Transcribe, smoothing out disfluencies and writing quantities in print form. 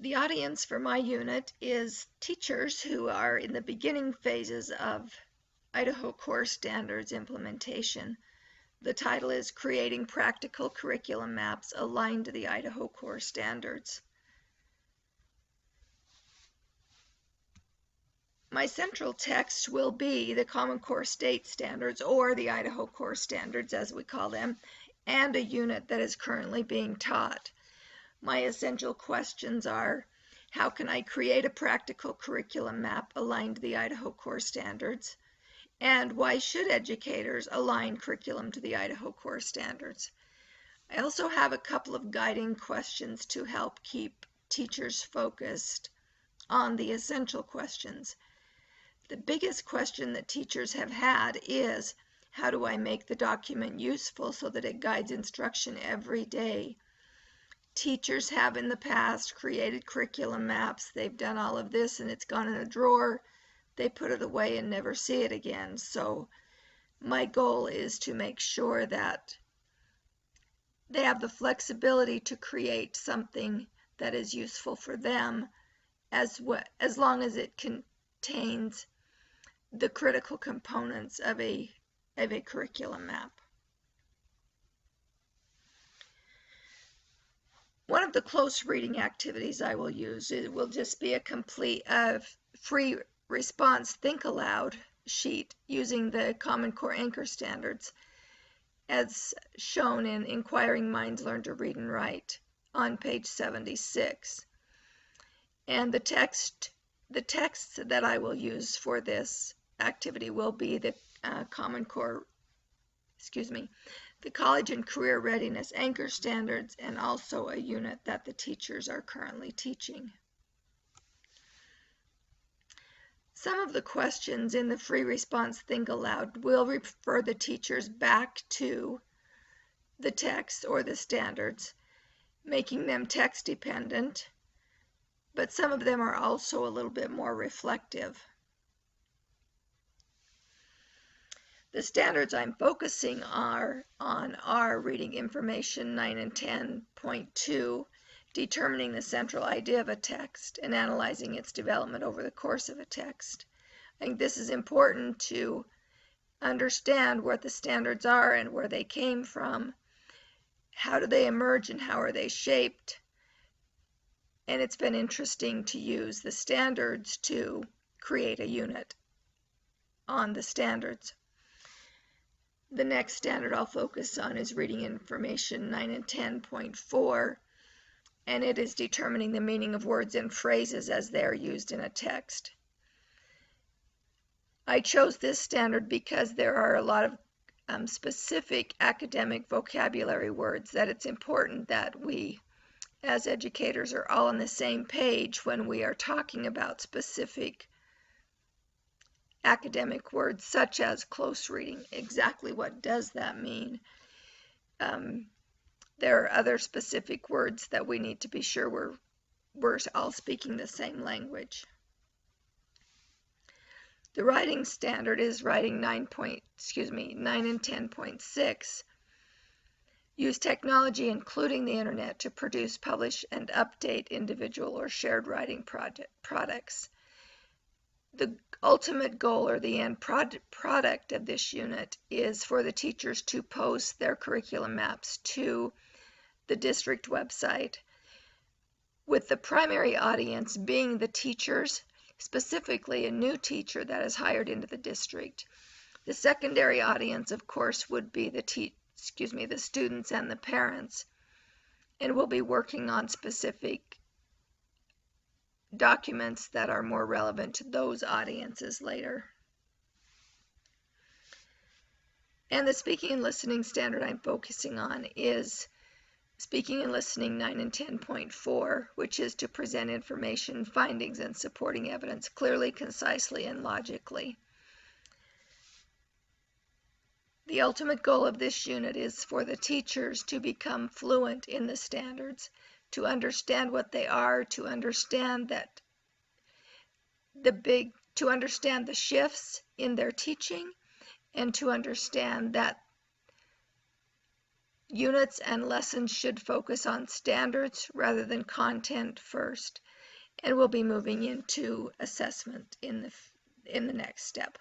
The audience for my unit is teachers who are in the beginning phases of Idaho Core Standards implementation. The title is Creating Practical Curriculum Maps Aligned to the Idaho Core Standards. My central text will be the Common Core State Standards, or the Idaho Core Standards as we call them, and a unit that is currently being taught. My essential questions are, how can I create a practical curriculum map aligned to the Idaho Core Standards? And why should educators align curriculum to the Idaho Core Standards? I also have a couple of guiding questions to help keep teachers focused on the essential questions. The biggest question that teachers have had is, how do I make the document useful so that it guides instruction every day? Teachers have in the past created curriculum maps. They've done all of this and it's gone in a drawer. They put it away and never see it again. So my goal is to make sure that they have the flexibility to create something that is useful for them as long as it contains the critical components of a curriculum map. One of the close reading activities I will use, it will just be a complete free response think aloud sheet using the Common Core Anchor Standards as shown in Inquiring Minds Learn to Read and Write on page 76. And the text that I will use for this activity will be the the College and Career Readiness Anchor Standards, and also a unit that the teachers are currently teaching. Some of the questions in the free response think aloud will refer the teachers back to the text or the standards, making them text dependent, but some of them are also a little bit more reflective. The standards I'm focusing on are Reading Information 9 and 10.2, determining the central idea of a text and analyzing its development over the course of a text. I think this is important to understand what the standards are and where they came from. How do they emerge and how are they shaped? And it's been interesting to use the standards to create a unit on the standards. The next standard I'll focus on is Reading Information 9 and 10.4, and it is determining the meaning of words and phrases as they are used in a text. I chose this standard because there are a lot of specific academic vocabulary words that it's important that we, as educators, are all on the same page when we are talking about specific academic words such as close reading. Exactly what does that mean? There are other specific words that we need to be sure we're all speaking the same language. The writing standard is Writing 9 and 10.6. Use technology, including the internet, to produce, publish, and update individual or shared writing products. The ultimate goal or the end product of this unit is for the teachers to post their curriculum maps to the district website, with the primary audience being the teachers, specifically a new teacher that is hired into the district. The secondary audience, of course, would be the students and the parents, and we'll be working on specific documents that are more relevant to those audiences later. And the speaking and listening standard I'm focusing on is Speaking and Listening 9 and 10.4, which is to present information, findings, and supporting evidence clearly, concisely, and logically. The ultimate goal of this unit is for the teachers to become fluent in the standards, to understand what they are, to understand that to understand the shifts in their teaching, and to understand that units and lessons should focus on standards rather than content first. and we'll be moving into assessment in the next step.